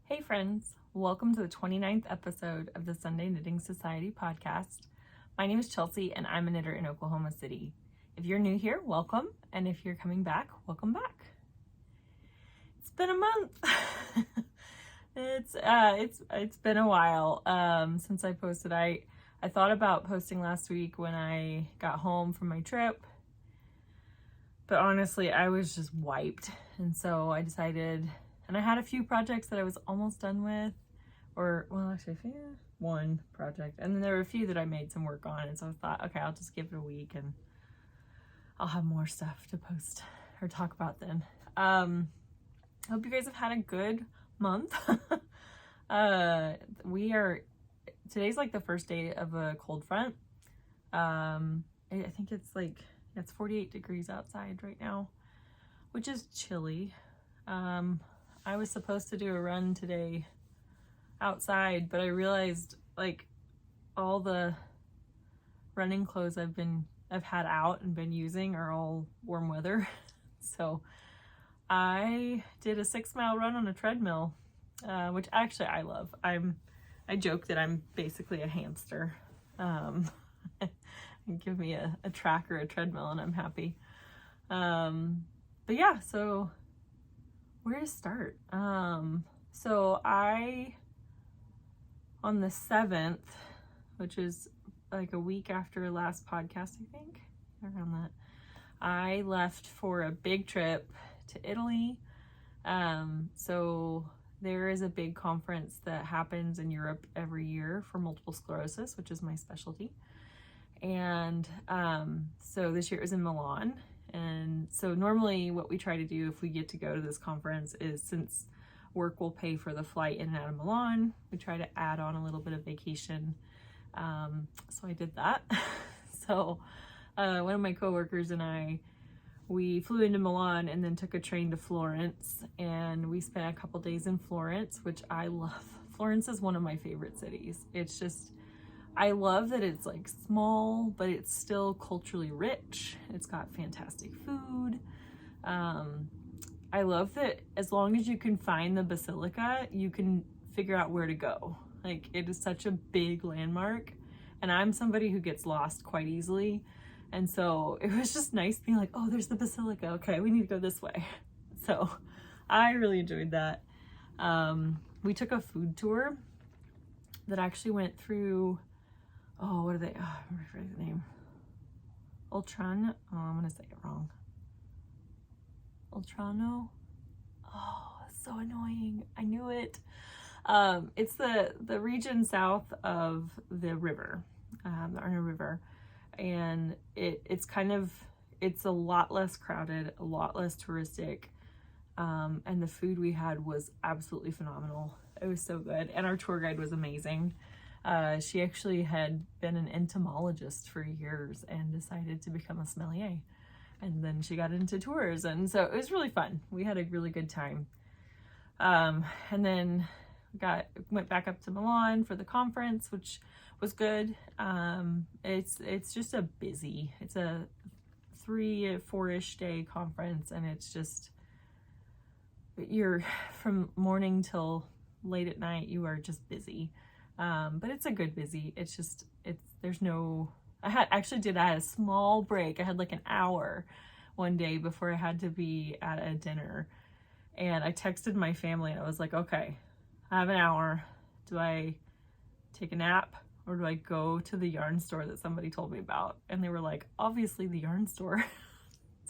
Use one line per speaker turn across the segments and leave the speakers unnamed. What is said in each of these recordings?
Hey friends, welcome to the 29th episode of the Sunday Knitting Society podcast. My name is Chelsea and I'm a knitter in Oklahoma City. If you're new here, welcome, and if you're coming back, welcome back. It's been a month. It's been a while since I posted. I thought about posting last week when I got home from my trip, but honestly I was just wiped, and so I decided. And I had a few projects that I was almost done with, one project. And then there were a few that I made some work on. And so I thought, okay, I'll just give it a week and I'll have more stuff to post or talk about then. Hope you guys have had a good month. Today's like the first day of a cold front. I think it's 48 degrees outside right now, which is chilly. I was supposed to do a run today outside, but I realized all the running clothes I've had out and been using are all warm weather. So I did a 6-mile run on a treadmill, which actually I love. I joke that I'm basically a hamster. Give me a track or a treadmill and I'm happy. But yeah, so where to start? So on the 7th, which is like a week after last podcast, I think, around that, I left for a big trip to Italy. So there is a big conference that happens in Europe every year for multiple sclerosis, which is my specialty. And so this year it was in Milan. And so normally what we try to do if we get to go to this conference is, since work will pay for the flight in and out of Milan, we try to add on a little bit of vacation. So I did that. So one of my coworkers and we flew into Milan and then took a train to Florence, and we spent a couple days in Florence, which I love. Florence is one of my favorite cities. It's just, I love that it's small, but it's still culturally rich. It's got fantastic food. I love that as long as you can find the basilica, you can figure out where to go. It is such a big landmark, and I'm somebody who gets lost quite easily. And so it was just nice being like, oh, there's the basilica. Okay, we need to go this way. So I really enjoyed that. We took a food tour that actually went through, what are they? I'm forgetting the name. Oltrano. Oh, I'm gonna say it wrong. Oltrano. Oh, it's so annoying. I knew it. It's the region south of the river, the Arno River, and it's a lot less crowded, a lot less touristic, and the food we had was absolutely phenomenal. It was so good, and our tour guide was amazing. She actually had been an entomologist for years and decided to become a sommelier. And then she got into tours. And so it was really fun. We had a really good time. And then went back up to Milan for the conference, which was good. It's just it's a 3-4-ish day conference. And it's just, you're from morning till late at night, you are just busy. But it's a good busy. I had a small break. I had an hour one day before I had to be at a dinner. And I texted my family and I was like, okay, I have an hour. Do I take a nap or do I go to the yarn store that somebody told me about? And they were like, obviously the yarn store.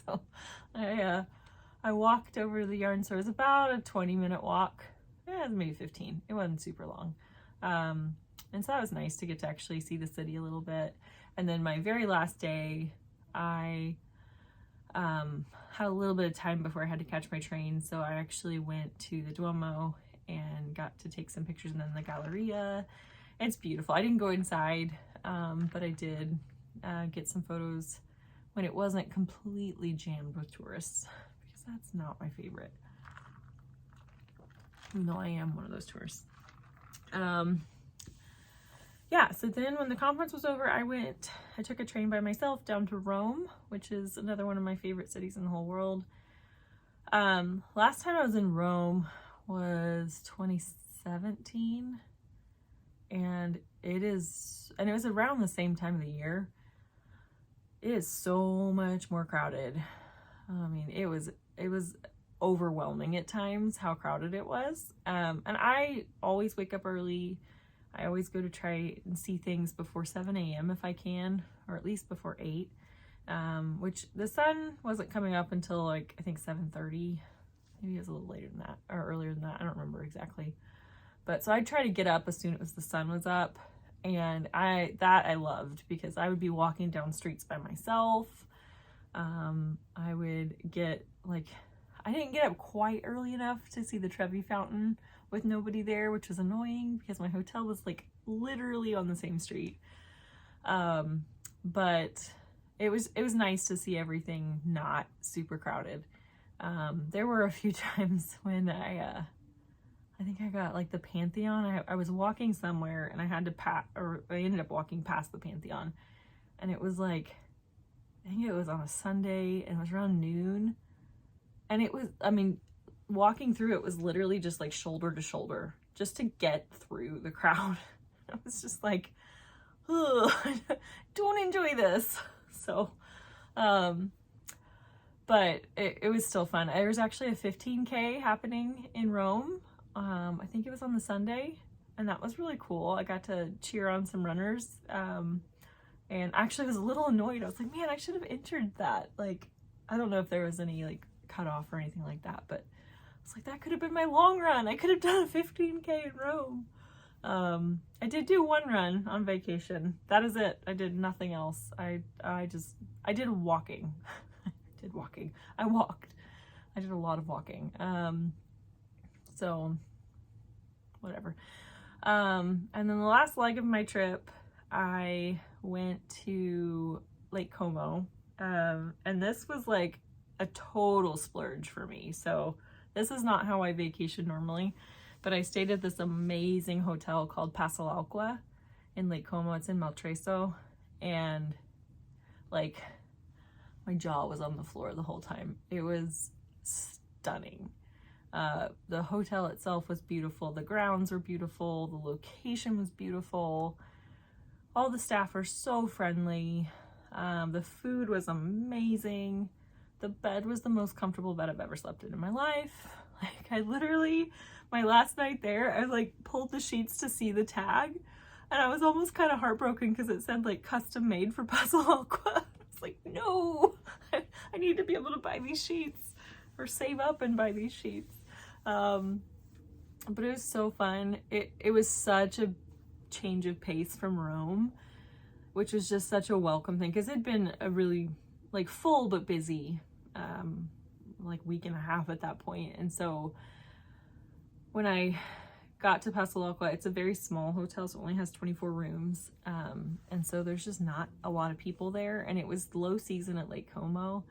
So I walked over to the yarn store. It was about a 20-minute walk. It was maybe 15. It wasn't super long. And so that was nice to get to actually see the city a little bit. And then my very last day, I had a little bit of time before I had to catch my train. So I actually went to the Duomo and got to take some pictures, and then the Galleria. It's beautiful. I didn't go inside, but I did get some photos when it wasn't completely jammed with tourists, because that's not my favorite. Even though I am one of those tourists. Yeah, so then when the conference was over, I took a train by myself down to Rome, which is another one of my favorite cities in the whole world. Last time I was in Rome was 2016. 17, and it was around the same time of the year. It is so much more crowded. I mean, it was overwhelming at times how crowded it was. And I always wake up early. I always go to try and see things before 7 a.m. if I can, or at least before 8. Which the sun wasn't coming up until like, I think 7:30. Maybe it was a little later than that, or earlier than that. I don't remember exactly. But so I try to get up as soon as the sun was up. And I loved, because I would be walking down streets by myself. I would get I didn't get up quite early enough to see the Trevi Fountain with nobody there, which was annoying because my hotel was like literally on the same street. But it was nice to see everything not super crowded. There were a few times when I think I got like the Pantheon. I was walking somewhere and I had to I ended up walking past the Pantheon, and it was like, I think it was on a Sunday, and it was around noon. And it was, I mean, walking through it was literally just like shoulder to shoulder just to get through the crowd. I was just like, ugh, don't enjoy this. So, but it was still fun. There was actually a 15K happening in Rome. I think it was on the Sunday, and that was really cool. I got to cheer on some runners. And actually I was a little annoyed. I was like, man, I should have entered that. Like, I don't know if there was any like cutoff or anything like that, but I was like, that could have been my long run. I could have done a 15K in Rome. I did do one run on vacation. That is it. I did nothing else. I did walking. I walked. I did a lot of walking. So whatever. And then the last leg of my trip, I went to Lake Como. And this was like a total splurge for me. So this is not how I vacation normally, but I stayed at this amazing hotel called Pasalacqua in Lake Como. It's in Maltreso, and like my jaw was on the floor the whole time. It was stunning. The hotel itself was beautiful. The grounds were beautiful. The location was beautiful. All the staff are so friendly. The food was amazing. The bed was the most comfortable bed I've ever slept in my life. Like, I literally, my last night there, I like pulled the sheets to see the tag, and I was almost kind of heartbroken because it said like custom made for Pasalacqua. I was like, no, I need to be able to buy these sheets, or save up and buy these sheets. But it was so fun. It was such a change of pace from Rome, which was just such a welcome thing, because it'd been a really like full but busy like week and a half at that point. And so when I got to Pasalacqua, it's a very small hotel, so it only has 24 rooms, and so there's just not a lot of people there, and it was low season at Lake Como,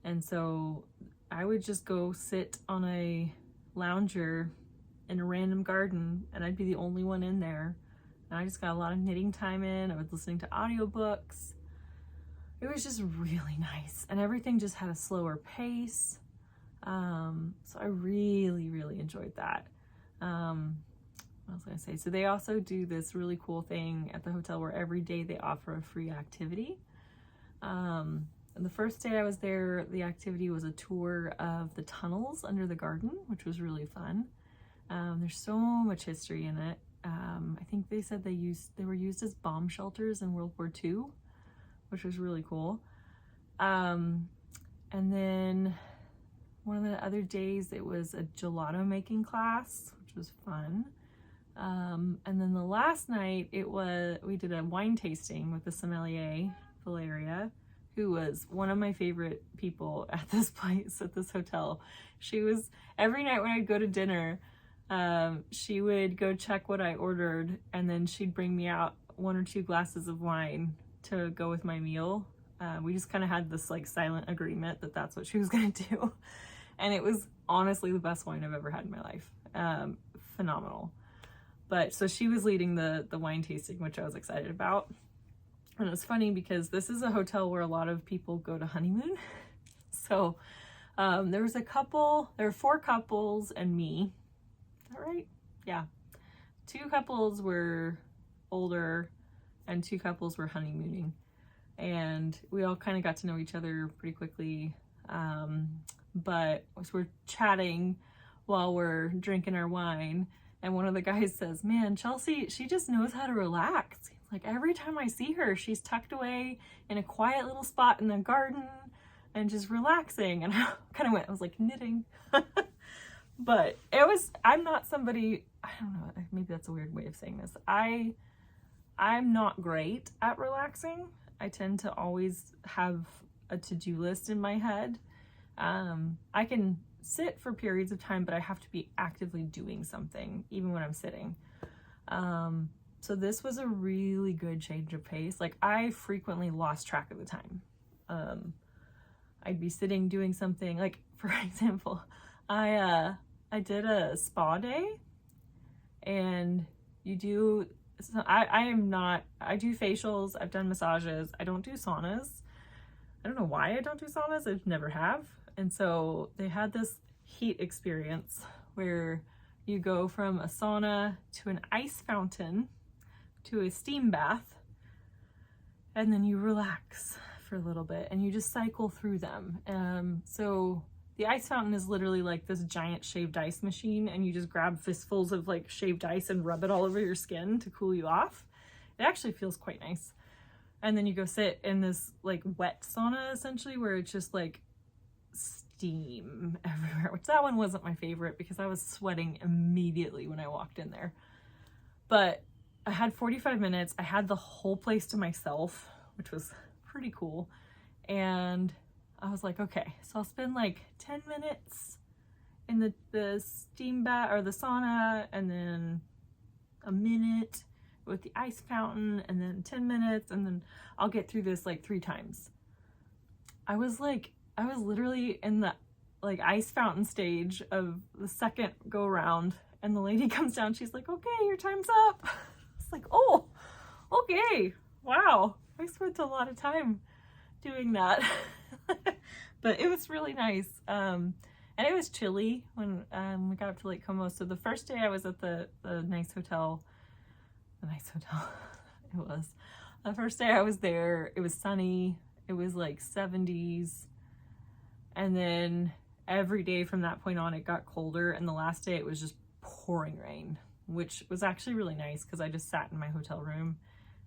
and so I would just go sit on a lounger in a random garden, and I'd be the only one in there. And I just got a lot of knitting time in. I was listening to audiobooks. It was just really nice, and everything just had a slower pace. So I really, really enjoyed that. What was I gonna say? So they also do this really cool thing at the hotel where every day they offer a free activity. And the first day I was there, the activity was a tour of the tunnels under the garden, which was really fun. There's so much history in it. I think they said they were used as bomb shelters in World War II, which was really cool. And then one of the other days it was a gelato making class, which was fun. And then the last night we did a wine tasting with the sommelier, Valeria, who was one of my favorite people at this place, at this hotel. She was, every night when I'd go to dinner, she would go check what I ordered, and then she'd bring me out 1 or 2 glasses of wine to go with my meal. We just kind of had this like silent agreement that that's what she was gonna do. And it was honestly the best wine I've ever had in my life. Phenomenal. But so she was leading the wine tasting, which I was excited about. And it was funny because this is a hotel where a lot of people go to honeymoon. So there were 4 couples and me. Is that right? yeah, 2 couples were older and 2 couples were honeymooning, and we all kind of got to know each other pretty quickly. But as we're chatting while we're drinking our wine, and one of the guys says, man, Chelsea, she just knows how to relax. Like, every time I see her, she's tucked away in a quiet little spot in the garden and just relaxing. And I kind of went, I was like, knitting. But I'm not somebody, I don't know, maybe that's a weird way of saying this. I'm not great at relaxing. I tend to always have a to-do list in my head. I can sit for periods of time, but I have to be actively doing something, even when I'm sitting. So this was a really good change of pace. Like, I frequently lost track of the time. I'd be sitting doing something, like, for example, I did a spa day, and I do facials, I've done massages, I don't do saunas. I don't know why I don't do saunas, I've never have. And so they had this heat experience where you go from a sauna to an ice fountain to a steam bath, and then you relax for a little bit and you just cycle through them. So the ice fountain is literally like this giant shaved ice machine, and you just grab fistfuls of like shaved ice and rub it all over your skin to cool you off. It actually feels quite nice. And then you go sit in this like wet sauna, essentially, where it's just like steam everywhere, which that one wasn't my favorite because I was sweating immediately when I walked in there. But I had 45 minutes. I had the whole place to myself, which was pretty cool. And I was like, okay, so I'll spend like 10 minutes in the steam bath or the sauna, and then a minute with the ice fountain, and then 10 minutes, and then I'll get through this like 3 times. I was literally in the like ice fountain stage of the second go around, and the lady comes down, she's like, okay, your time's up. It's like, oh, okay, wow. I spent a lot of time doing that. But it was really nice. And it was chilly when we got up to Lake Como. So the first day I was at the nice hotel, it was. The first day I was there, it was sunny. It was like 70s. And then every day from that point on, it got colder. And the last day it was just pouring rain, which was actually really nice because I just sat in my hotel room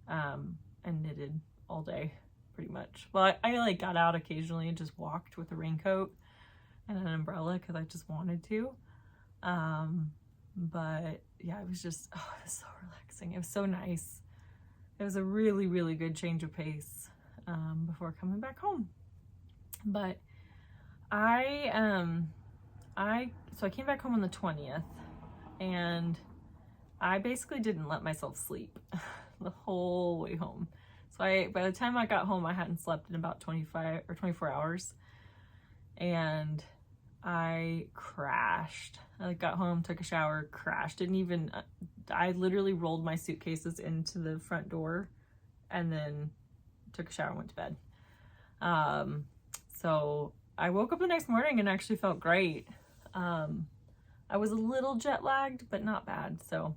and knitted all day, pretty much. Well, I like got out occasionally and just walked with a raincoat and an umbrella because I just wanted to. But yeah, it was just, oh, it was so relaxing. It was so nice. It was a really, really good change of pace before coming back home. But so I came back home on the 20th, and I basically didn't let myself sleep the whole way home. So by the time I got home, I hadn't slept in about 25 or 24 hours, and I crashed. I got home, took a shower, crashed. I literally rolled my suitcases into the front door and then took a shower and went to bed. So I woke up the next morning and actually felt great. I was a little jet lagged, but not bad. So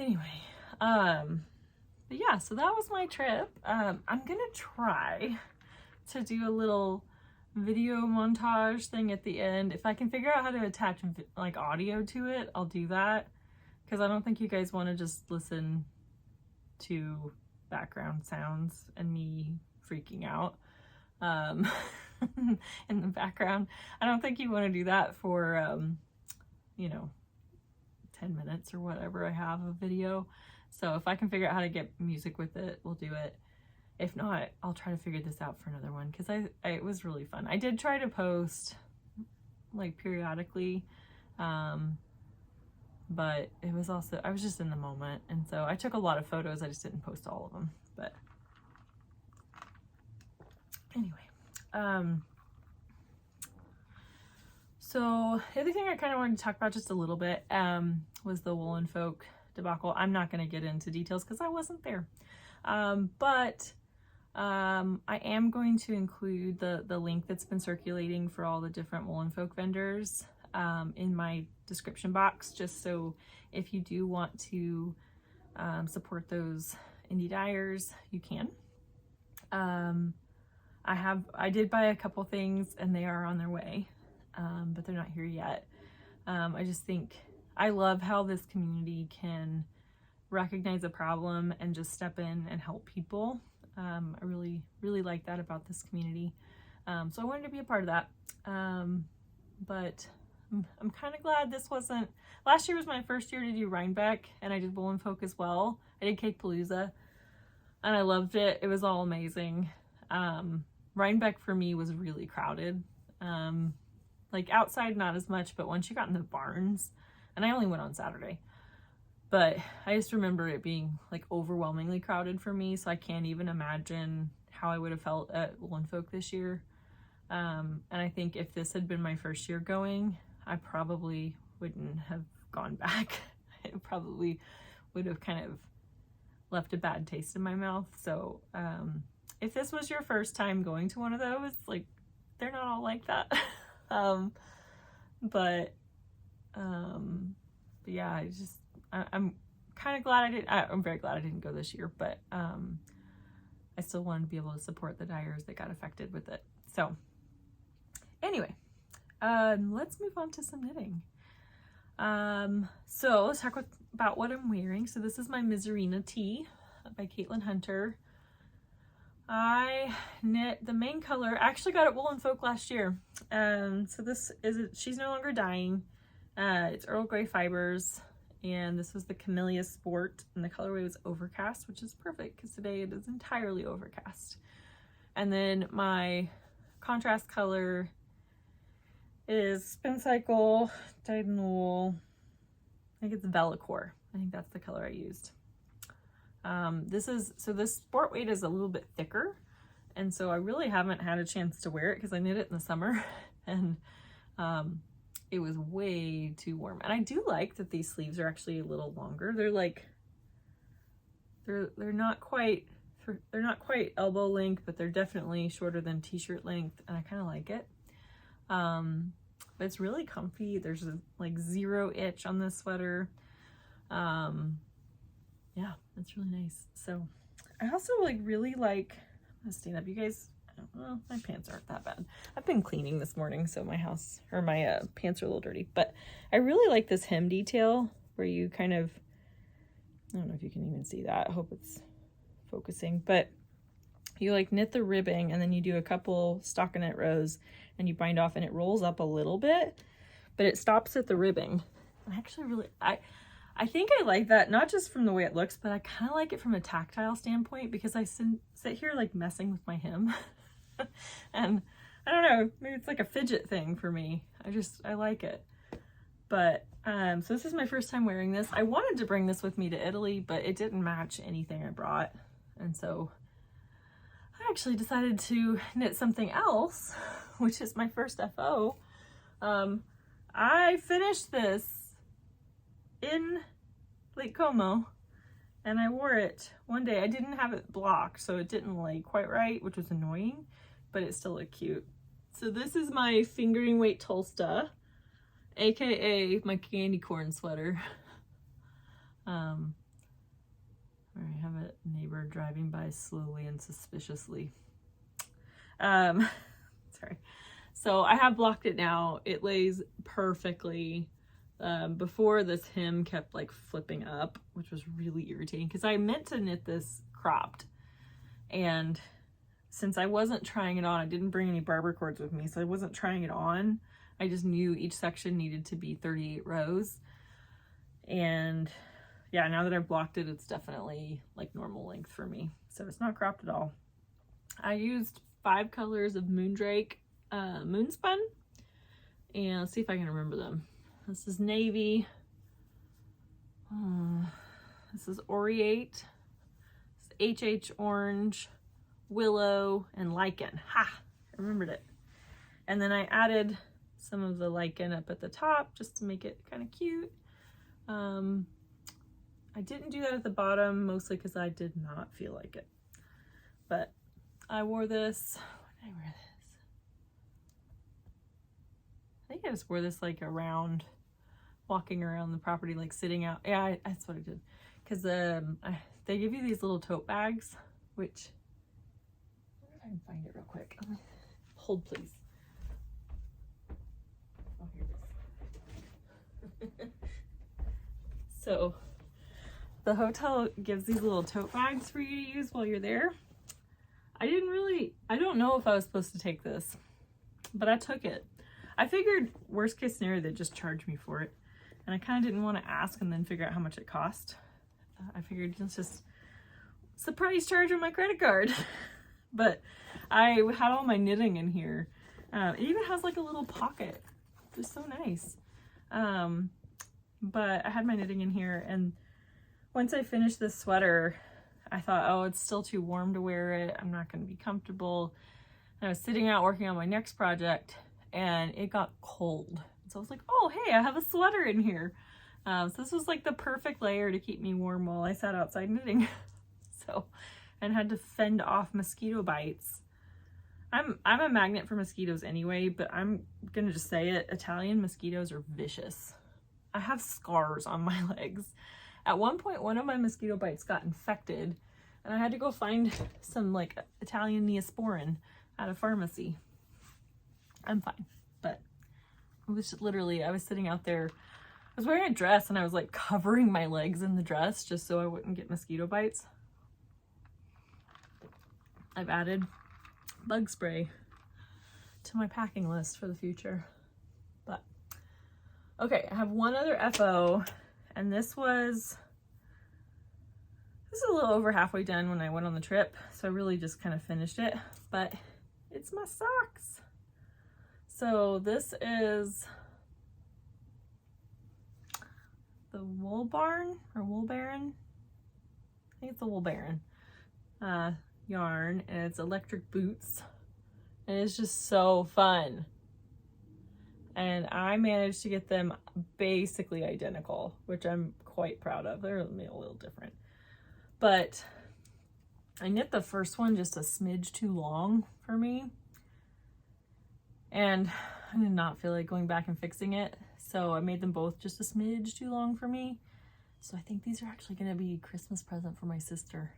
anyway, but yeah, so that was my trip. I'm gonna try to do a little video montage thing at the end. If I can figure out how to attach like audio to it, I'll do that, because I don't think you guys want to just listen to background sounds and me freaking out in the background. I don't think you want to do that for 10 minutes or whatever I have of video. So if I can figure out how to get music with it, we'll do it. If not, I'll try to figure this out for another one, because it was really fun. I did try to post like periodically, but it was also, I was just in the moment, and so I took a lot of photos. I just didn't post all of them. But anyway, so the other thing I kind of wanted to talk about just a little bit was the Woolen Folk debacle. I'm not going to get into details because I wasn't there, but I am going to include the link that's been circulating for all the different Woolen Folk vendors in my description box, just so if you do want to support those indie dyers, you can. I did buy a couple things and they are on their way, but they're not here yet. I just think I love how this community can recognize a problem and just step in and help people. I really, really like that about this community. So I wanted to be a part of that. But I'm kind of glad this wasn't, last year was my first year to do Rhinebeck, and I did Wool and Folk as well. I did Cake Palooza and I loved it. It was all amazing. Rhinebeck for me was really crowded. Like outside, not as much, but once you got in the barns, and I only went on Saturday, but I just remember it being like overwhelmingly crowded for me. So I can't even imagine how I would have felt at Wool and Folk this year. And I think if this had been my first year going, I probably wouldn't have gone back. It probably would have kind of left a bad taste in my mouth. So, if this was your first time going to one of those, like, they're not all like that. But yeah, I'm kind of glad I'm very glad I didn't go this year, but, I still wanted to be able to support the dyers that got affected with it. So anyway, let's move on to some knitting. So let's talk about what I'm wearing. So this is my Miserina tee by Caitlin Hunter. I knit the main color. I actually got it Wool and Folk last year. So this is, she's no longer dying. It's Earl Grey fibers, and this was the Camellia Sport, and the colorway was Overcast, which is perfect because today it is entirely overcast. And then my contrast color is Spin Cycle dyed in wool. I think it's Velacore. I think that's the color I used. This sport weight is a little bit thicker, and so I really haven't had a chance to wear it because I knit it in the summer, and it was way too warm. And I do like that these sleeves are actually a little longer. They're like, they're not quite elbow length, but they're definitely shorter than t-shirt length, and I kind of like it. But it's really comfy. There's like 0 itch on this sweater. Yeah, it's really nice. So I also really like, I'm gonna stand up, you guys. Well, my pants aren't that bad. I've been cleaning this morning, so my pants are a little dirty, but I really like this hem detail where you kind of, I don't know if you can even see that. I hope it's focusing, but you like knit the ribbing and then you do a couple stockinette rows and you bind off, and it rolls up a little bit, but it stops at the ribbing. I actually really, I think I like that, not just from the way it looks, but I kind of like it from a tactile standpoint, because I sit here like messing with my hem and I don't know, maybe it's like a fidget thing for me. I like it. But so this is my first time wearing this. I wanted to bring this with me to Italy, but it didn't match anything I brought, and so I actually decided to knit something else, which is my first FO. I finished this in Lake Como, and I wore it one day. I didn't have it blocked, so it didn't lay quite right, which was annoying, but it still looked cute. So this is my fingering weight Tolsta, aka my candy corn sweater. I have a neighbor driving by slowly and suspiciously. Sorry. So I have blocked it now. It lays perfectly. Before, this hem kept like flipping up, which was really irritating because I meant to knit this cropped, and since I wasn't trying it on, I didn't bring any barber cords with me, so I wasn't trying it on. I just knew each section needed to be 38 rows, and yeah, now that I've blocked it, it's definitely like normal length for me, so it's not cropped at all. I used 5 colors of Moondrake Moonspun, and let's see if I can remember them. This is Navy, this is Aureate, this is HH Orange, Willow, and Lichen. Ha! I remembered it. And then I added some of the lichen up at the top just to make it kind of cute. I didn't do that at the bottom, mostly because I did not feel like it. But I wore this, when did I wear this? I think I just wore this like around, walking around the property, like sitting out. Yeah, that's what I did. Because they give you these little tote bags, which, I wonder if I can find it real quick. Hold, please. Oh, here it is. So the hotel gives these little tote bags for you to use while you're there. I don't know if I was supposed to take this, but I took it. I figured worst case scenario, they'd just charge me for it. And I kind of didn't want to ask and then figure out how much it cost. I figured it's just surprise charge on my credit card. But I had all my knitting in here. It even has like a little pocket. It's so nice. But I had my knitting in here, and once I finished this sweater, I thought, oh, it's still too warm to wear it. I'm not going to be comfortable. And I was sitting out working on my next project, and it got cold. So I was like, oh, hey, I have a sweater in here. So this was like the perfect layer to keep me warm while I sat outside knitting. And had to fend off mosquito bites. I'm a magnet for mosquitoes anyway, but I'm going to just say it. Italian mosquitoes are vicious. I have scars on my legs. At one point, one of my mosquito bites got infected, and I had to go find some like Italian Neosporin at a pharmacy. I'm fine, but it was literally, I was sitting out there, I was wearing a dress and I was like covering my legs in the dress just so I wouldn't get mosquito bites. I've added bug spray to my packing list for the future. But okay, I have one other FO, and this is a little over halfway done when I went on the trip, so I really just kind of finished it, but it's my socks. So this is the Wool Barn or Wool Baron. I think it's the Wool Baron yarn, and it's electric boots, and it's just so fun. And I managed to get them basically identical, which I'm quite proud of. They're a little different, but I knit the first one just a smidge too long for me, and I did not feel like going back and fixing it, so I made them both just a smidge too long for me. So I think these are actually going to be a Christmas present for my sister,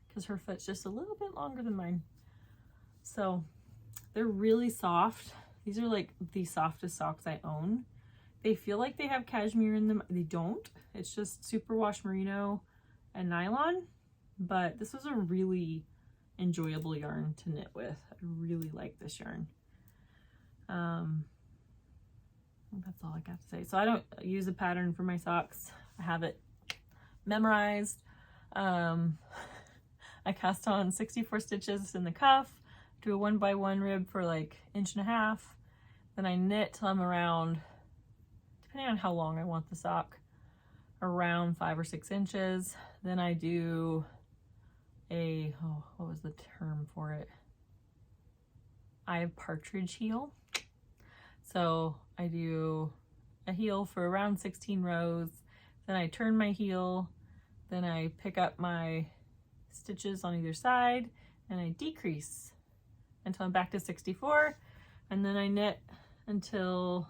because her foot's just a little bit longer than mine. So they're really soft. These are like the softest socks I own. They feel like they have cashmere in them. They don't. It's just superwash merino and nylon. But this was a really enjoyable yarn to knit with. I really like this yarn. That's all I got to say. So I don't use a pattern for my socks. I have it memorized. I cast on 64 stitches in the cuff, do a 1x1 rib for like 1.5 inches. Then I knit till I'm around, depending on how long I want the sock, around 5 or 6 inches. Then I do a, oh, what was the term for it? I have partridge heel. So I do a heel for around 16 rows. Then I turn my heel. Then I pick up my stitches on either side and I decrease until I'm back to 64. And then I knit until,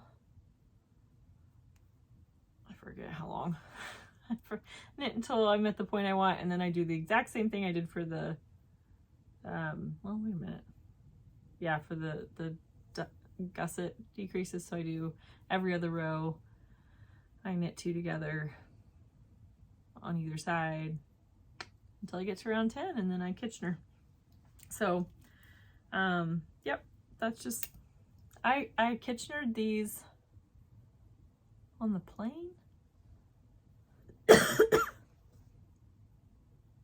I forget how long. Knit until I'm at the point I want, and then I do the exact same thing I did for the, well, wait a minute. Yeah, for the gusset decreases. So I do every other row. I knit 2 together on either side until I get to around 10, and then I Kitchener. So, yep, that's just, I Kitchenered these on the plane.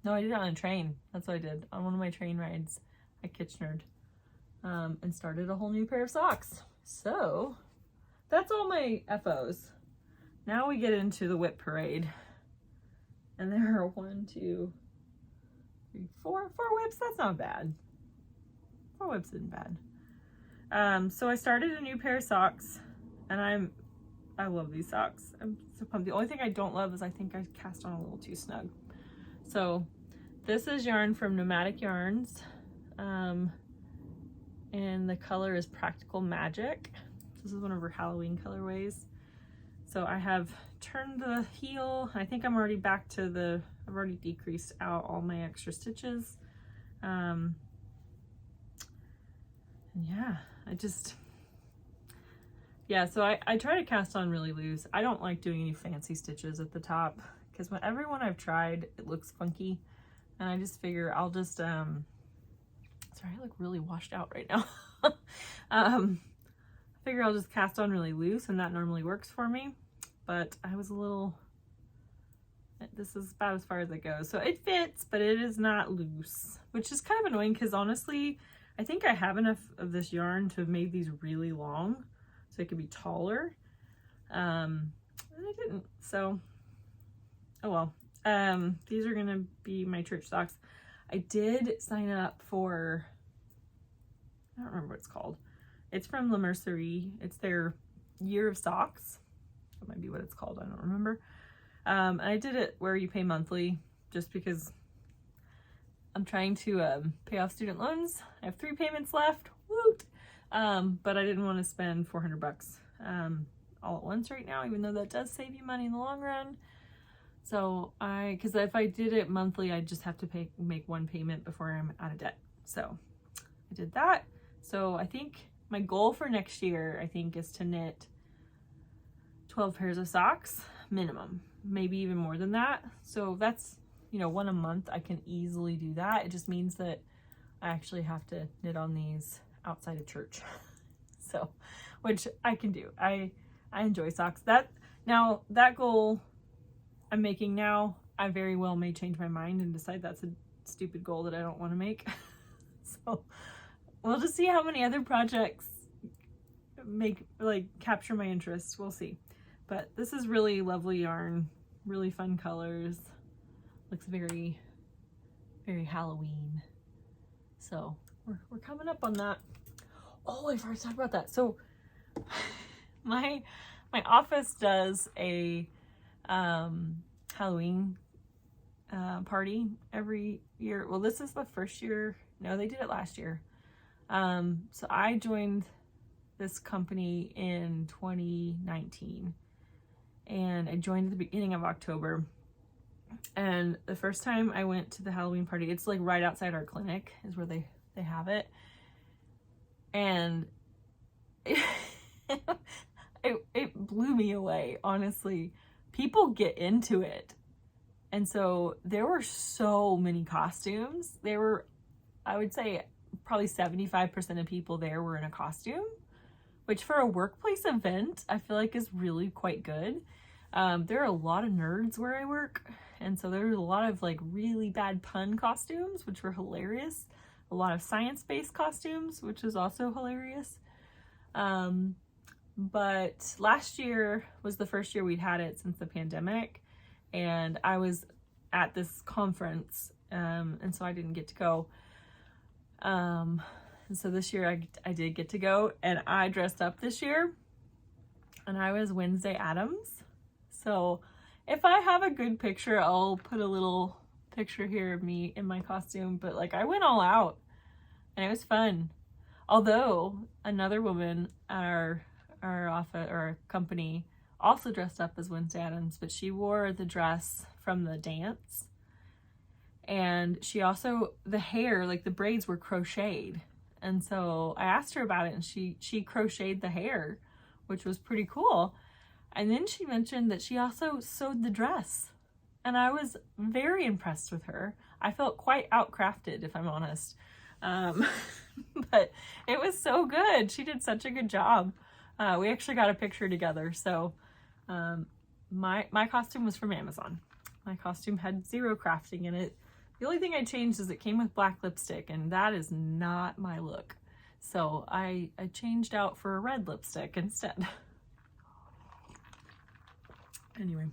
No, I did it on a train. That's what I did. On one of my train rides, I Kitchenered and started a whole new pair of socks. So that's all my FOs. Now we get into the whip parade. And there are 1, 2, 3, 4 whips. That's not bad. 4 whips isn't bad. So I started a new pair of socks, and I love these socks. I'm so pumped. The only thing I don't love is I think I cast on a little too snug. So this is yarn from Nomadic Yarns, and the color is Practical Magic. This is one of her Halloween colorways. So I have turned the heel. I think I'm already back to I've already decreased out all my extra stitches. And yeah, so I try to cast on really loose. I don't like doing any fancy stitches at the top because every one I've tried, it looks funky. And I just figure I'll just, sorry, I look really washed out right now. I figure I'll just cast on really loose, and that normally works for me. But I was this is about as far as it goes. So it fits, but it is not loose, which is kind of annoying because honestly, I think I have enough of this yarn to have made these really long so it could be taller. And I didn't, so, oh well. These are gonna be my church socks. I did sign up for, I don't remember what it's called. It's from La Mercerie. It's their year of socks. That might be what it's called. I don't remember. And I did it where you pay monthly just because I'm trying to pay off student loans. I have 3 payments left. Woot! But I didn't want to spend $400 all at once right now, even though that does save you money in the long run. So because if I did it monthly, I just have to make one payment before I'm out of debt. So I did that. So I think my goal for next year, I think, is to knit 12 pairs of socks minimum, maybe even more than that. So that's, one a month. I can easily do that. It just means that I actually have to knit on these outside of church. So, which I can do. I enjoy socks. That goal I'm making now, I very well may change my mind and decide that's a stupid goal that I don't want to make. So we'll just see how many other projects capture my interest. We'll see. But this is really lovely yarn, really fun colors. Looks very, very Halloween. So we're coming up on that. Oh, I forgot to talk about that. So my office does a Halloween party every year. Well, this is the first year. No, they did it last year. So I joined this company in 2019, and I joined at the beginning of October. And the first time I went to the Halloween party, it's like right outside our clinic is where they have it. And it blew me away, honestly. People get into it. And so there were so many costumes. I would say probably 75% of people there were in a costume, which for a workplace event, I feel like is really quite good. There are a lot of nerds where I work. And so there was a lot of really bad pun costumes, which were hilarious. A lot of science-based costumes, which was also hilarious. But last year was the first year we'd had it since the pandemic. And I was at this conference, and so I didn't get to go. And so this year I did get to go, and I dressed up this year, and I was Wednesday Addams. So if I have a good picture, I'll put a little picture here of me in my costume, but I went all out, and it was fun. Although another woman at our office or our company also dressed up as Wednesday Addams, but she wore the dress from the dance, and she also, the hair, the braids were crocheted. And so I asked her about it, and she crocheted the hair, which was pretty cool. And then she mentioned that she also sewed the dress, and I was very impressed with her. I felt quite outcrafted, if I'm honest. But it was so good. She did such a good job. We actually got a picture together. So my costume was from Amazon. My costume had 0 crafting in it. The only thing I changed is it came with black lipstick, and that is not my look. So I changed out for a red lipstick instead. Anyway,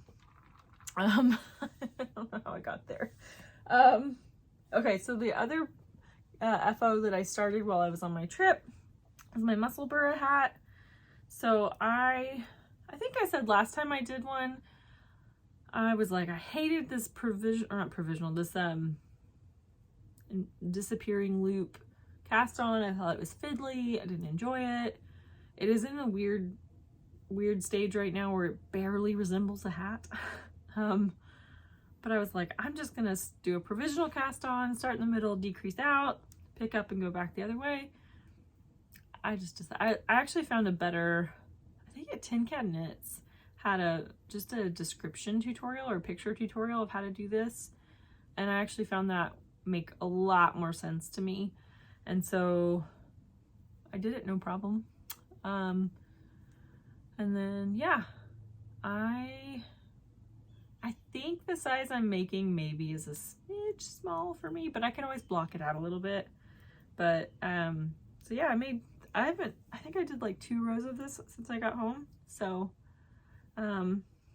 I don't know how I got there. Okay, so the other FO that I started while I was on my trip was my Musselburgh hat. So I think I said last time I did one, I was I hated this this disappearing loop cast on. I thought it was fiddly. I didn't enjoy it. It is in a weird stage right now where it barely resembles a hat. But I was like, I'm just gonna do a provisional cast on, start in the middle, decrease out, pick up and go back the other way. I actually found a better, I think at Tin Can Knits had just a description tutorial or picture tutorial of how to do this. And I actually found that make a lot more sense to me. And so I did it no problem. And then, yeah, I think the size I'm making maybe is a smidge small for me, but I can always block it out a little bit. But, so yeah, I think I did like 2 rows of this since I got home. So, yeah,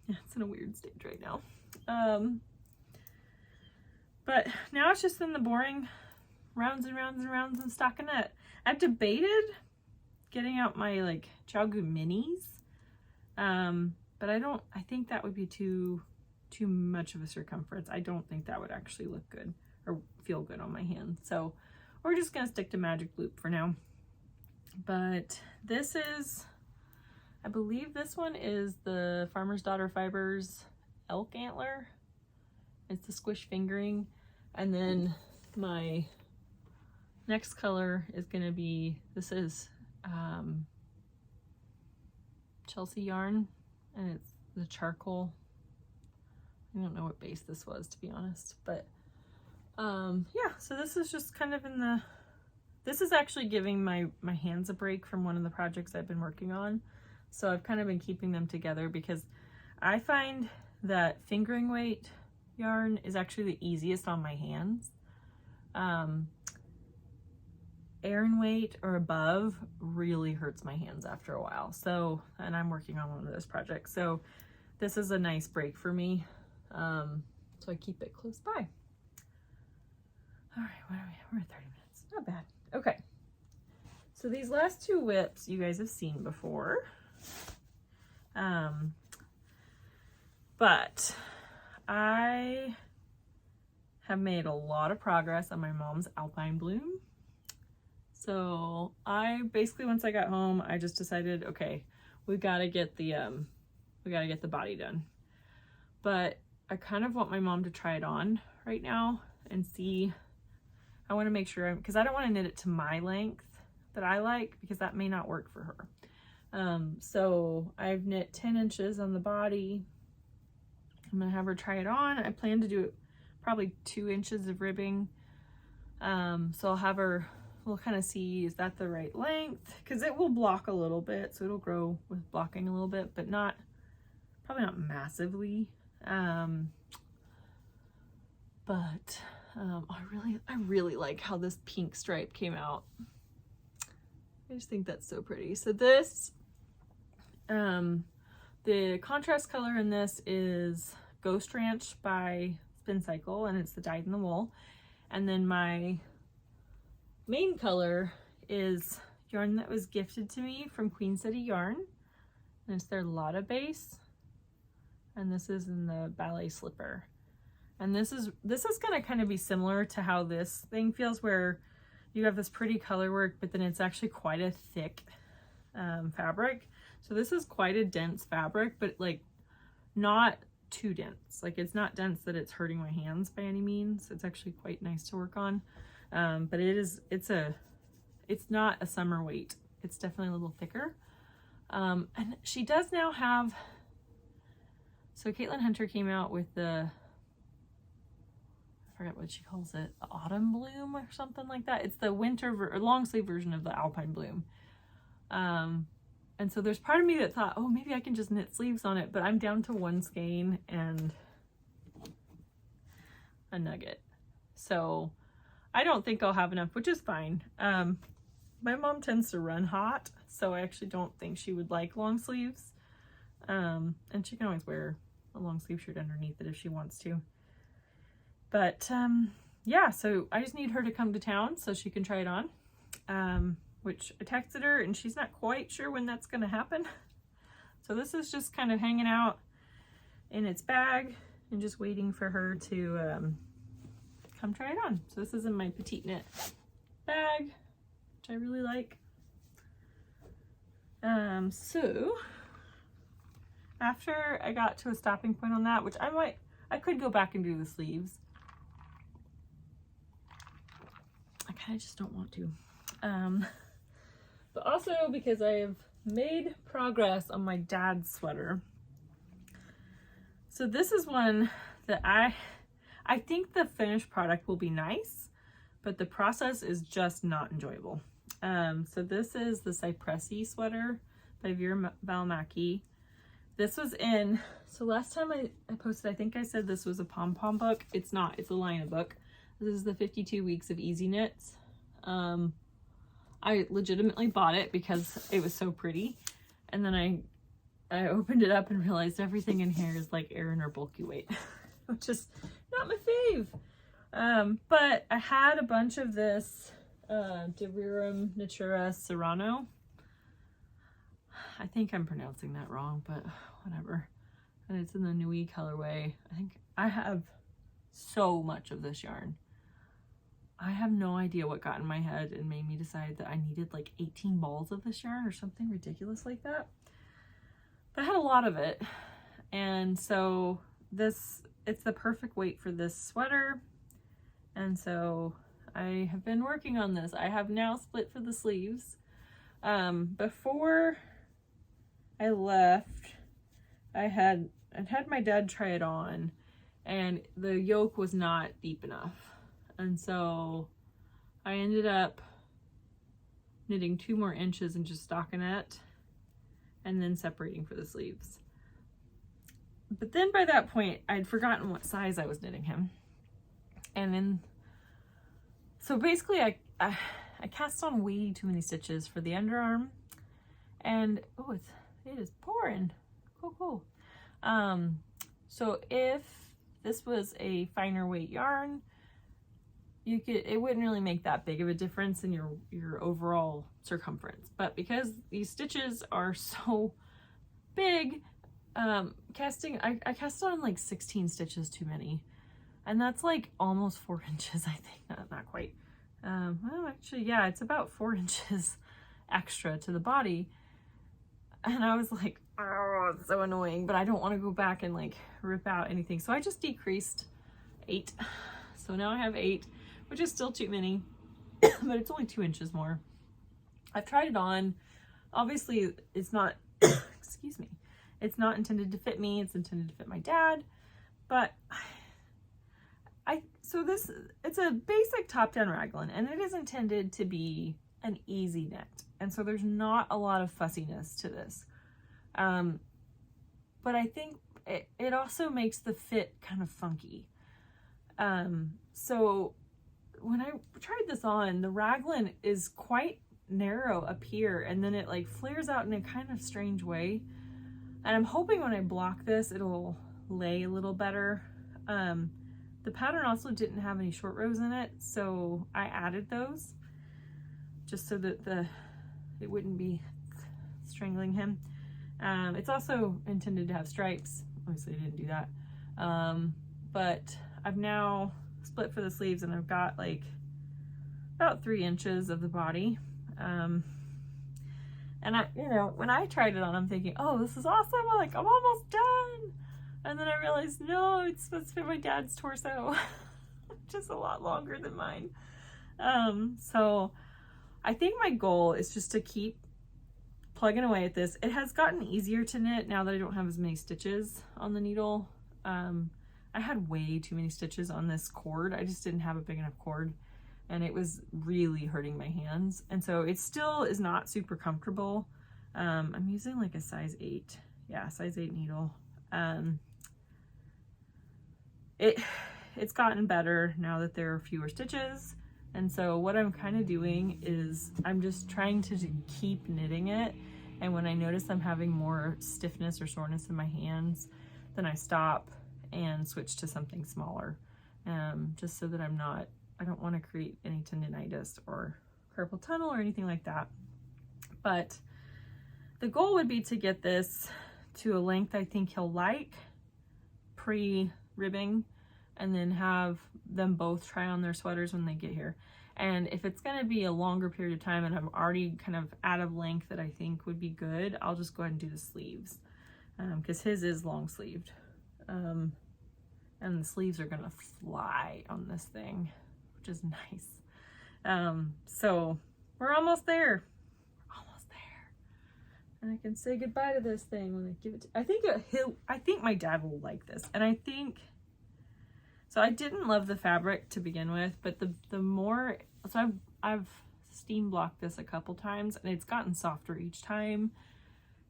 it's in a weird stage right now. But now it's just in the boring rounds and rounds and rounds and stockinette. I've debated getting out my like Teague minis. But I think that would be too much of a circumference. I don't think that would actually look good or feel good on my hand. So we're just gonna stick to Magic Loop for now. But this is, I believe this one is the Farmer's Daughter Fibers Elk Antler. It's the squish fingering. And then my next color is gonna be, this is Chelsea yarn, and it's the charcoal. I don't know what base this was, to be honest, but yeah, so this is just kind of this is actually giving my hands a break from one of the projects I've been working on. So I've kind of been keeping them together because I find that fingering weight yarn is actually the easiest on my hands. Aran weight or above really hurts my hands after a while. So, and I'm working on one of those projects. So this is a nice break for me. So I keep it close by. All right, what are we? We're at 30 minutes. Not bad. Okay. So these last 2 whips you guys have seen before. But I have made a lot of progress on my mom's Alpine bloom. So I basically, once I got home, I just decided, okay, we gotta get the body done. But I kind of want my mom to try it on right now and see. I want to make sure, because I don't want to knit it to my length that I like, because that may not work for her. So I've knit 10 inches on the body. I'm gonna have her try it on. I plan to do it probably 2 inches of ribbing. So I'll have her, we'll kind of see, is that the right length? Because it will block a little bit, so it'll grow with blocking a little bit, but probably not massively. I really like how this pink stripe came out. I just think that's so pretty. So this, the contrast color in this is Ghost Ranch by Spin Cycle, and it's the dyed in the wool. And then my main color is yarn that was gifted to me from Queen City Yarn, and it's their Lotta base. And this is in the Ballet Slipper. And this is gonna kind of be similar to how this thing feels, where you have this pretty color work, but then it's actually quite a thick fabric. So this is quite a dense fabric, but like not too dense. Like it's not dense that it's hurting my hands by any means. It's actually quite nice to work on. But it's not a summer weight. It's definitely a little thicker. And she does now have, so Caitlin Hunter came out with I forget what she calls it, the autumn bloom or something like that. It's the winter or long sleeve version of the Alpine bloom. And so there's part of me that thought, oh, maybe I can just knit sleeves on it, but I'm down to 1 skein and a nugget. So I don't think I'll have enough, which is fine. My mom tends to run hot, so I actually don't think she would like long sleeves. And she can always wear a long sleeve shirt underneath it if she wants to. But yeah, so I just need her to come to town so she can try it on, which I texted her and she's not quite sure when that's going to happen. So this is just kind of hanging out in its bag and just waiting for her to come try it on. So this is in my petite knit bag, which I really like. So after I got to a stopping point on that, which I could go back and do the sleeves. I kind of just don't want to. But also because I have made progress on my dad's sweater. So this is one that I think the finished product will be nice, but the process is just not enjoyable. So this is the Sypressi sweater by Veera Välimäki. This was in, so last time I posted, I think I said this was a pom-pom book. It's not, it's a line book. This is the 52 weeks of easy knits. I legitimately bought it because it was so pretty. And then I opened it up and realized everything in here is like Erin or bulky weight, which is not my fave. But I had a bunch of this Delirium Natura Serrano. I think I'm pronouncing that wrong, but whatever. And it's in the Nui colorway. I think I have so much of this yarn. I have no idea what got in my head and made me decide that I needed like 18 balls of this yarn or something ridiculous like that. But I had a lot of it. And so it's the perfect weight for this sweater. And so I have been working on this. I have now split for the sleeves. Before I left, I'd had my dad try it on and the yoke was not deep enough. And so I ended up knitting 2 more inches and just stockinette and then separating for the sleeves. But then by that point, I'd forgotten what size I was knitting him. And then, so basically I cast on way too many stitches for the underarm. And, oh, it is pouring. Cool. So if this was a finer weight yarn, it wouldn't really make that big of a difference in your overall circumference. But because these stitches are so big, I cast on like 16 stitches too many. And that's like almost 4 inches, I think. Not quite. Well, actually, yeah, it's about 4 inches extra to the body. And I was like, oh, it's so annoying, but I don't want to go back and like rip out anything. So I just decreased 8. So now I have 8, which is still too many, but it's only 2 inches more. I've tried it on. Obviously, it's not, excuse me, it's not intended to fit me. It's intended to fit my dad. But it's a basic top-down raglan, and it is intended to be an easy knit. And so there's not a lot of fussiness to this. But I think it also makes the fit kind of funky. So when I tried this on, the raglan is quite narrow up here, and then it like flares out in a kind of strange way. And I'm hoping when I block this, it'll lay a little better. The pattern also didn't have any short rows in it, so I added those just so that it wouldn't be strangling him. It's also intended to have stripes. Obviously I didn't do that. But I've now split for the sleeves and I've got like about 3 inches of the body. And when I tried it on, I'm thinking, oh, this is awesome. I'm almost done. And then I realized, no, it's supposed to fit my dad's torso, which is a lot longer than mine. So I think my goal is just to keep plugging away at this. It has gotten easier to knit now that I don't have as many stitches on the needle. I had way too many stitches on this cord. I just didn't have a big enough cord, and it was really hurting my hands. And so it still is not super comfortable. I'm using like a size 8. Yeah, size 8 needle. It's gotten better now that there are fewer stitches. And so what I'm kind of doing is I'm just trying to keep knitting it. And when I notice I'm having more stiffness or soreness in my hands, then I stop and switch to something smaller. Just so that I don't want to create any tendinitis or carpal tunnel or anything like that. But the goal would be to get this to a length I think he'll like pre-ribbing, and then have them both try on their sweaters when they get here. And if it's going to be a longer period of time and I'm already kind of out of length that I think would be good, I'll just go ahead and do the sleeves. Because his is long sleeved. And the sleeves are going to fly on this thing, which is nice. So we're almost there. Almost there. And I can say goodbye to this thing when I give it to, I think my dad will like this. And I think, so I didn't love the fabric to begin with, but the more, so I've steam blocked this a couple times and it's gotten softer each time.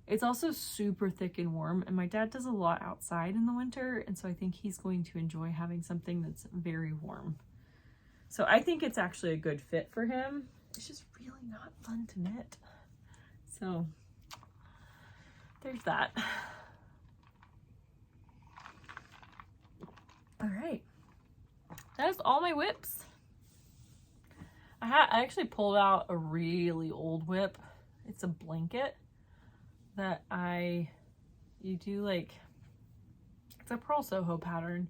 It's also super thick and warm, and my dad does a lot outside in the winter, and so I think he's going to enjoy having something that's very warm. So I think it's actually a good fit for him. It's just really not fun to knit. So there's that. All right. That is all my whips. I actually pulled out a really old whip. It's a blanket that you do like, it's a Pearl Soho pattern,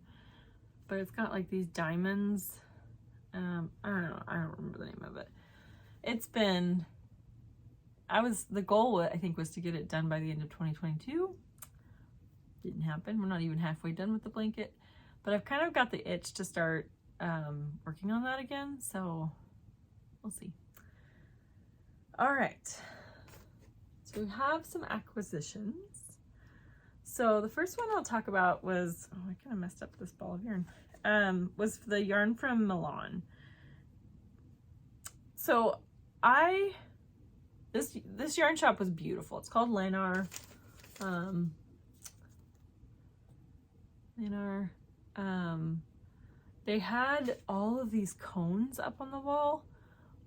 but it's got like these diamonds. I don't know, I don't remember the name of it. It's been, the goal I think was to get it done by the end of 2022. Didn't happen. We're not even halfway done with the blanket, but I've kind of got the itch to start working on that again, so we'll see. All right. So we have some acquisitions. So the first one I'll talk about was, oh, I kind of messed up this ball of yarn, was the yarn from Milan. So this yarn shop was beautiful. It's called Lenar. They had all of these cones up on the wall,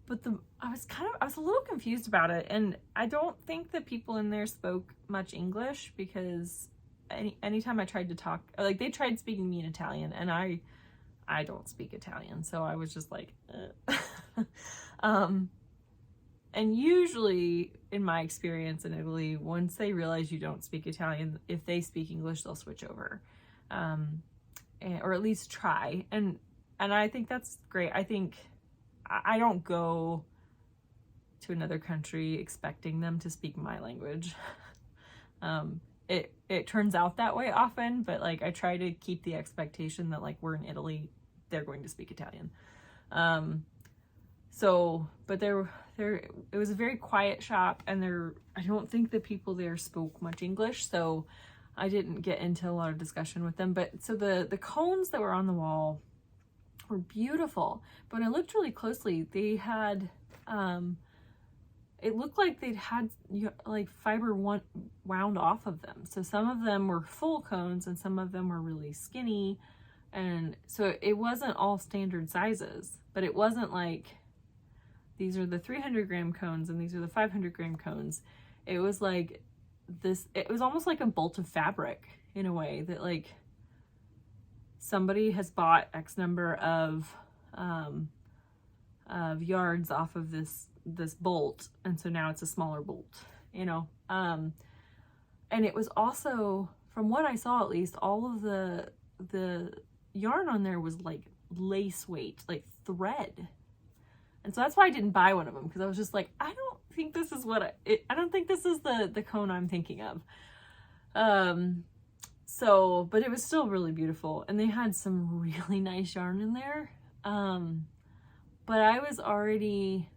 but I was a little confused about it, and I don't think the people in there spoke much English, because anytime I tried to talk, like they tried speaking to me in Italian, and I don't speak Italian, so I was just like, and usually in my experience in Italy, once they realize you don't speak Italian, if they speak English, they'll switch over, or at least try, and I think that's great. I think I don't go to another country expecting them to speak my language. It turns out that way often, but like I try to keep the expectation that like we're in Italy, they're going to speak Italian. But it was a very quiet shop, and I don't think the people there spoke much English, so I didn't get into a lot of discussion with them. But so the cones that were on the wall were beautiful, but when I looked really closely, they had it looked like they'd had like fiber wound off of them. So some of them were full cones and some of them were really skinny, and so it wasn't all standard sizes, but it wasn't like these are the 300 gram cones and these are the 500 gram cones. It was like this, it was almost like a bolt of fabric in a way, that like somebody has bought X number of yards off of this bolt, and so now it's a smaller bolt, you know. And it was also, from what I saw at least, all of the yarn on there was like lace weight, like thread, and so that's why I didn't buy one of them, because I was just like, I don't think this is what I don't think this is the cone I'm thinking of. So, but it was still really beautiful, and they had some really nice yarn in there. But I was already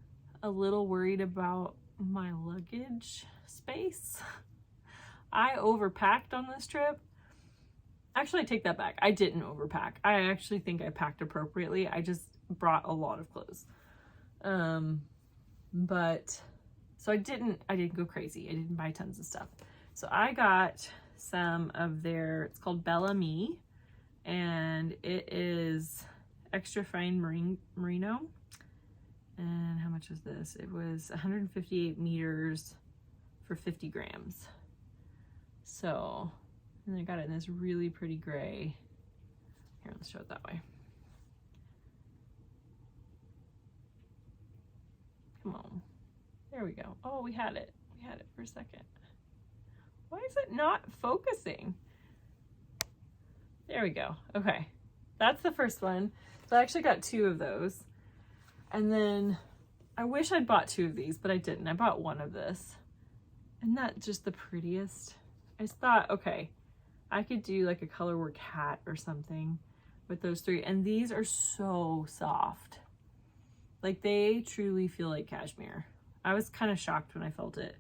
a little worried about my luggage space. I overpacked on this trip. Actually, I take that back. I didn't overpack. I actually think I packed appropriately. I just brought a lot of clothes. But so I didn't go crazy. I didn't buy tons of stuff. So I got some of their, it's called Välimäki, and it is extra fine merino. And how much was this? It was 158 meters for 50 grams. So, and I got it in this really pretty gray. Here, let's show it that way. Come on. There we go. Oh, we had it. We had it for a second. Why is it not focusing? There we go. Okay. That's the first one. So I actually got two of those. And then I wish I'd bought 2 of these, but I didn't. I bought 1 of this. Isn't that just the prettiest? I just thought, okay, I could do like a colorwork hat or something with those 3. And these are so soft. Like, they truly feel like cashmere. I was kind of shocked when I felt it.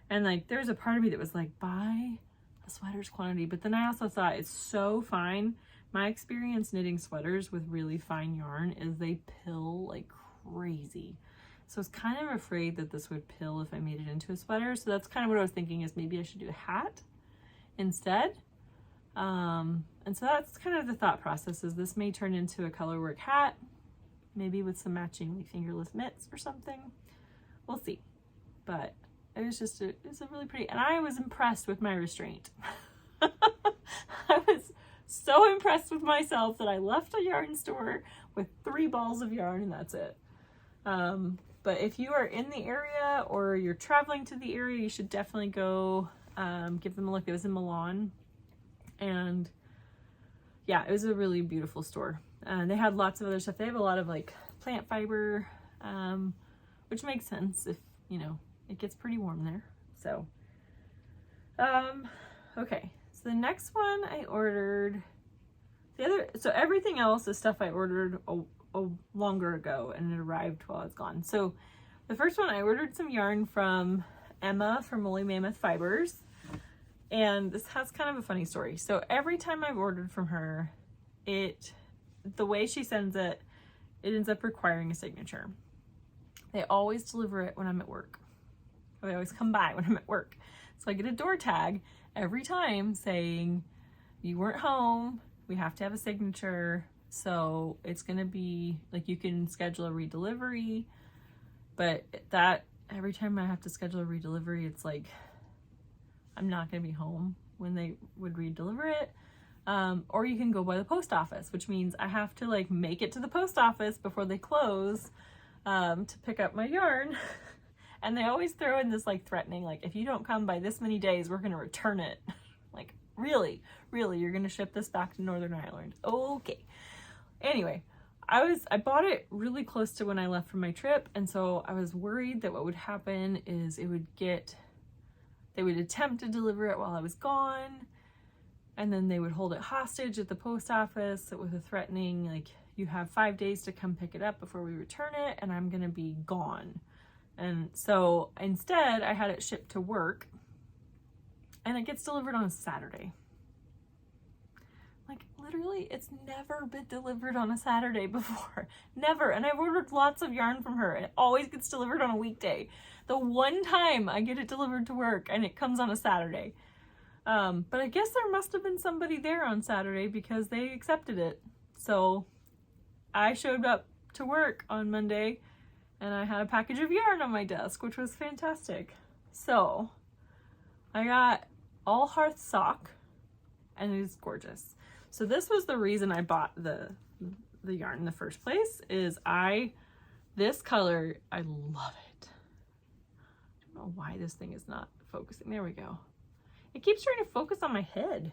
And like, there's a part of me that was like, buy the sweater's quantity. But then I also thought it's so fine. My experience knitting sweaters with really fine yarn is they pill like crazy. So I was kind of afraid that this would pill if I made it into a sweater. So that's kind of what I was thinking, is maybe I should do a hat instead. And so that's kind of the thought process, is this may turn into a colorwork hat, maybe with some matching fingerless mitts or something. We'll see. But it was just it's a really pretty, and I was impressed with my restraint. I was so impressed with myself that I left a yarn store with 3 balls of yarn and that's it. But if you are in the area or you're traveling to the area, you should definitely go give them a look. It was in Milan, and yeah, it was a really beautiful store. They had lots of other stuff. They have a lot of like plant fiber, which makes sense if, you know, it gets pretty warm there. So, okay. So the next one I ordered, so everything else is stuff I ordered a longer ago and it arrived while I was gone. So the first one, I ordered some yarn from Emma from Woolly Mammoth Fibers. And this has kind of a funny story. So every time I've ordered from her, the way she sends it, it ends up requiring a signature. They always deliver it when I'm at work. They always come by when I'm at work. So I get a door tag every time saying, you weren't home, we have to have a signature. So it's gonna be like, you can schedule a redelivery, but that every time I have to schedule a redelivery, it's like, I'm not gonna be home when they would redeliver it. Or you can go by the post office, which means I have to like make it to the post office before they close to pick up my yarn. And they always throw in this like threatening, like, if you don't come by this many days, we're gonna return it. Like, really, you're gonna ship this back to Northern Ireland? Okay. Anyway, I bought it really close to when I left from my trip, and so I was worried that what would happen is they would attempt to deliver it while I was gone, and then they would hold it hostage at the post office with a threatening, like, you have 5 days to come pick it up before we return it, and I'm gonna be gone. And so instead, I had it shipped to work, and it gets delivered on a Saturday. Like, literally, it's never been delivered on a Saturday before. Never. And I've ordered lots of yarn from her. It always gets delivered on a weekday. The one time I get it delivered to work and it comes on a Saturday. But I guess there must have been somebody there on Saturday because they accepted it. So I showed up to work on Monday and I had a package of yarn on my desk, which was fantastic. So I got all hearth sock, and it is gorgeous. So this was the reason I bought the yarn in the first place, is this color, I love it. I don't know why this thing is not focusing. There we go. It keeps trying to focus on my head.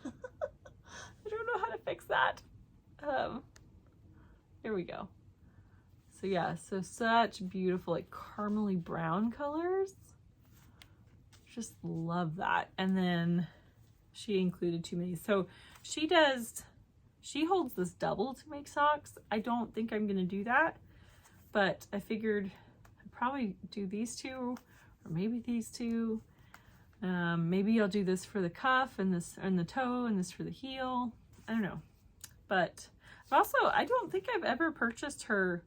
I don't know how to fix that. Here we go. So yeah, so such beautiful like caramely brown colors. Just love that. And then she included too many. So she holds this double to make socks. I don't think I'm gonna do that, but I figured I'd probably do these 2, or maybe these 2. Maybe I'll do this for the cuff and this and the toe and this for the heel. I don't know. But also, I don't think I've ever purchased her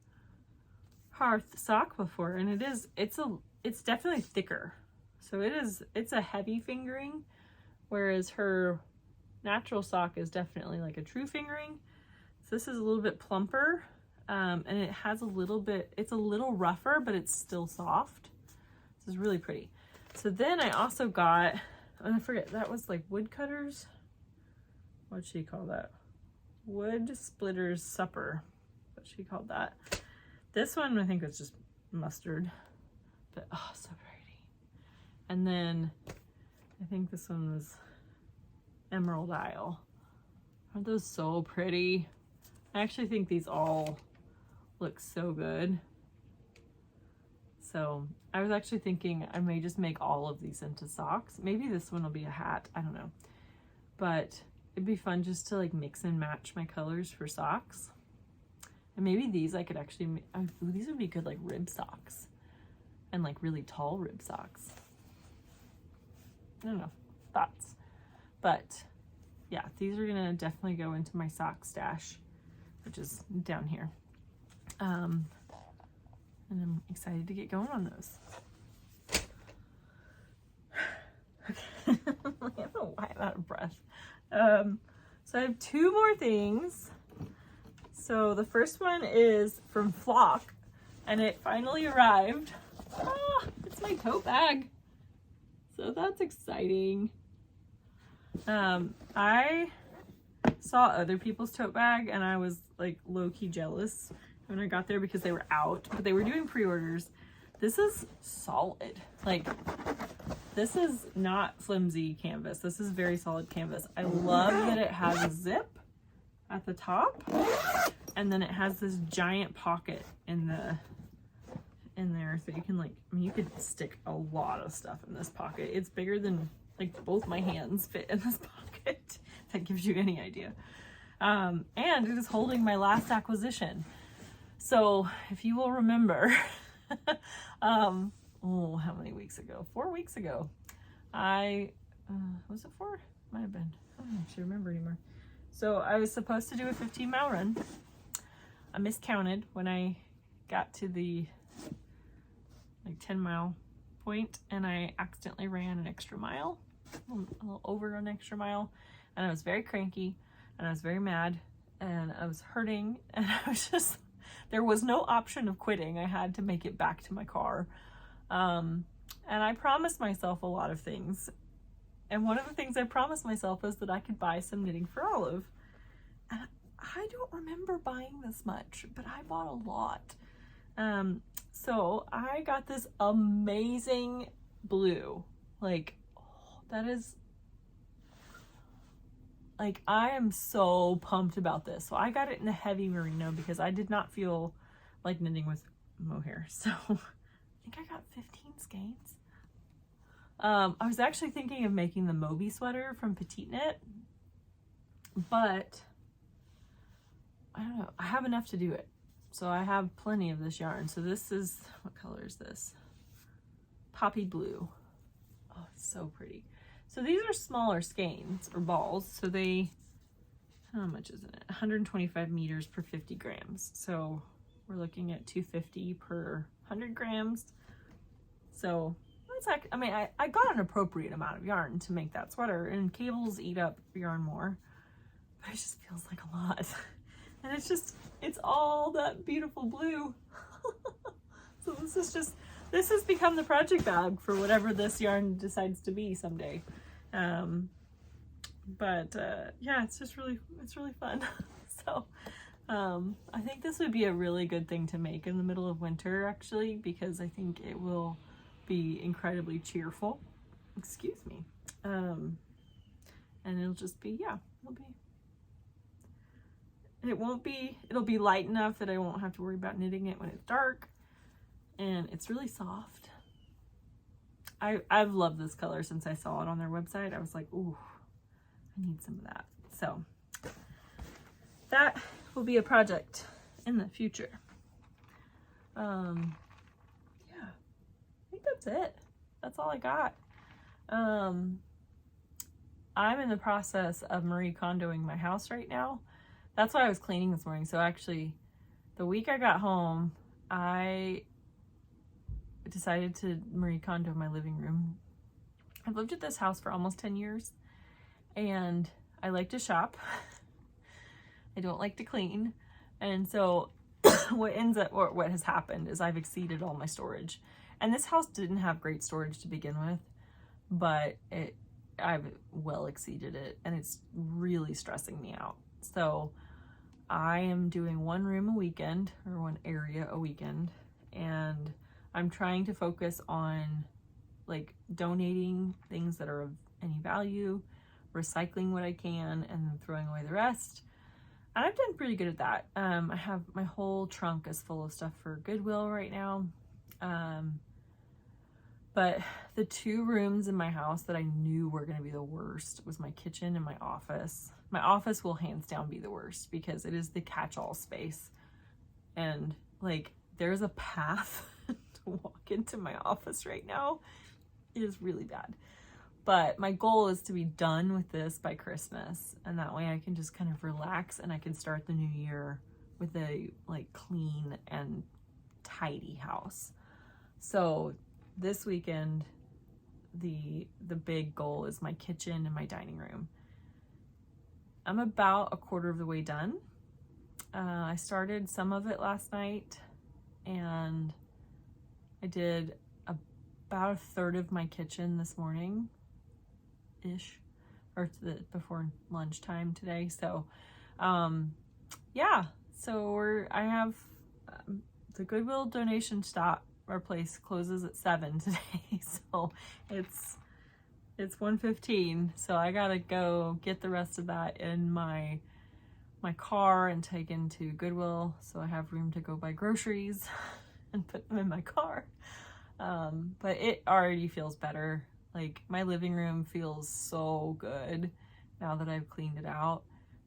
hearth sock before, and it's definitely thicker. So it's a heavy fingering, whereas her natural sock is definitely like a true fingering. So this is a little bit plumper, and it has it's a little rougher, but it's still soft. This is really pretty. So then I also got, and I forget, that was like woodcutters. What'd she call that? Wood splitters supper. What she called that. This one I think was just mustard, but oh, so pretty. And then I think this one was Emerald Isle. Aren't those so pretty? I actually think these all looks so good. So I was actually thinking I may just make all of these into socks. Maybe this one will be a hat, I don't know. But it'd be fun just to like mix and match my colors for socks. And maybe these I could actually, ooh, these would be good like rib socks. And like really tall rib socks. I don't know, thoughts. But yeah, these are gonna definitely go into my sock stash, which is down here. And I'm excited to get going on those. Okay, I don't know why I'm out of breath. So I have 2 more things. So the first one is from Flock, and it finally arrived. Ah, it's my tote bag. So that's exciting. I saw other people's tote bag and I was like low-key jealous when I got there because they were out, but they were doing pre-orders. This is solid. Like, this is not flimsy canvas. This is very solid canvas. I love that it has a zip at the top, and then it has this giant pocket in there, so you can like, I mean, you could stick a lot of stuff in this pocket. It's bigger than like both my hands fit in this pocket. If that gives you any idea. And it is holding my last acquisition. So if you will remember, oh, how many weeks ago? 4 weeks ago. Was it 4? Might have been. I don't actually remember anymore. So I was supposed to do a 15-mile run. I miscounted when I got to the like 10-mile point, and I accidentally ran an extra mile, a little over an extra mile, and I was very cranky, and I was very mad, and I was hurting, and I was just, there was no option of quitting. I had to make it back to my car. And I promised myself a lot of things. And one of the things I promised myself was that I could buy some knitting for Olive. And I don't remember buying this much, but I bought a lot. So I got this amazing blue. Like, oh, that is, like, I am so pumped about this. So I got it in a heavy merino because I did not feel like knitting with mohair. So I think I got 15 skeins. I was actually thinking of making the Moby sweater from Petite Knit, but I don't know. I have enough to do it. So I have plenty of this yarn. So this is, what color is this? Poppy blue. Oh, it's so pretty. So these are smaller skeins or balls. So they, how much is it? 125 meters per 50 grams. So we're looking at 250 per 100 grams. So it's like, I mean, I got an appropriate amount of yarn to make that sweater, and cables eat up yarn more, but it just feels like a lot. And it's just, it's all that beautiful blue. So this has become the project bag for whatever this yarn decides to be someday. Yeah, it's just really, it's really fun. So I think this would be a really good thing to make in the middle of winter, actually, because I think it will be incredibly cheerful. Excuse me. And it'll just be, yeah, it'll be light enough that I won't have to worry about knitting it when it's dark. And it's really soft. I've loved this color since I saw it on their website. I was like, ooh, I need some of that. So that will be a project in the future. Yeah, I think that's it. That's all I got. I'm in the process of Marie Kondoing my house right now. That's why I was cleaning this morning. So actually, the week I got home, I decided to Marie Kondo my living room. I've lived at this house for almost 10 years, and I like to shop. I don't like to clean. And so what has happened is I've exceeded all my storage. And this house didn't have great storage to begin with, but I've well exceeded it, and it's really stressing me out. So I am doing one room a weekend, or one area a weekend, and I'm trying to focus on like donating things that are of any value, recycling what I can, and then throwing away the rest. And I've done pretty good at that. I have my whole trunk is full of stuff for Goodwill right now. But the 2 rooms in my house that I knew were going to be the worst was my kitchen and my office. My office will hands down be the worst because it is the catch-all space. And like, there's a path to walk into my office right now. It is really bad. But my goal is to be done with this by Christmas. And that way I can just kind of relax and I can start the new year with a like clean and tidy house. So this weekend, the big goal is my kitchen and my dining room. I'm about a quarter of the way done. I started some of it last night and I did about a third of my kitchen this morning ish, or before lunchtime today. So yeah, so I have the Goodwill donation stop. Our place closes at 7 today, so it's 1:15, so I gotta go get the rest of that in my car and take into Goodwill so I have room to go buy groceries and put them in my car. But it already feels better. Like, my living room feels so good now that I've cleaned it out.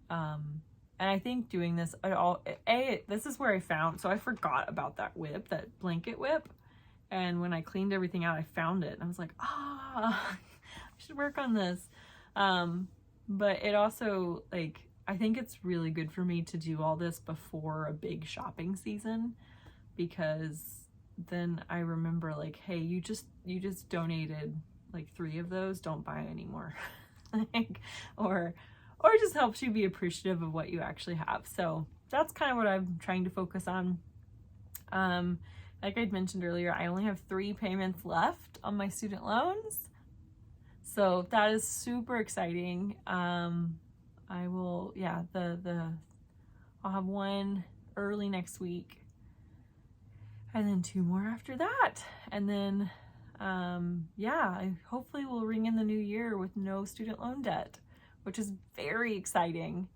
And I think doing this at all, this is where I found, so I forgot about that whip, that blanket whip. And when I cleaned everything out, I found it. And I was like, I should work on this. But it also, like, I think it's really good for me to do all this before a big shopping season, because then I remember, like, hey, you just donated like 3 of those, don't buy any more. Like, or it just helps you be appreciative of what you actually have. So that's kind of what I'm trying to focus on. Like I'd mentioned earlier, I only have 3 payments left on my student loans. So that is super exciting. I will, yeah, I'll have 1 early next week and then 2 more after that. And then, yeah, I hopefully will ring in the new year with no student loan debt, which is very exciting.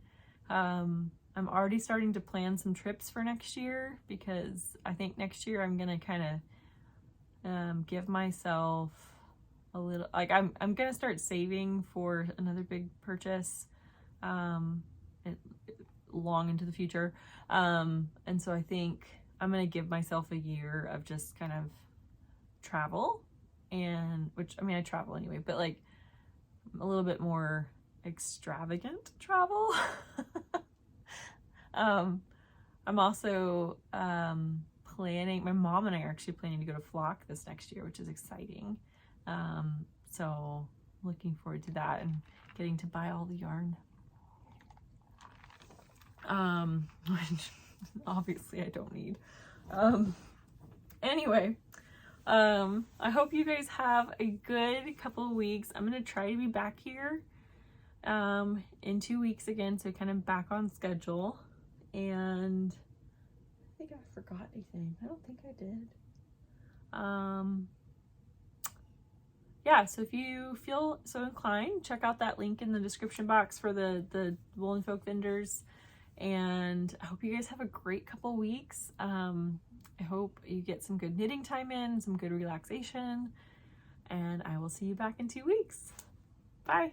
I'm already starting to plan some trips for next year, because I think next year I'm gonna kind of give myself a little, like, I'm gonna start saving for another big purchase long into the future, and so I think I'm gonna give myself a year of just kind of travel, and which, I mean, I travel anyway, but like a little bit more extravagant travel. I'm also planning, my mom and I are actually planning to go to Flock this next year, which is exciting. So looking forward to that and getting to buy all the yarn. Which obviously I don't need. Anyway, I hope you guys have a good couple of weeks. I'm going to try to be back here in 2 weeks again, so kind of back on schedule. And I think I forgot anything. I don't think I did. Yeah, so if you feel so inclined, check out that link in the description box for the Woolen Folk vendors. And I hope you guys have a great couple weeks. I hope you get some good knitting time in, some good relaxation, and I will see you back in 2 weeks. Bye.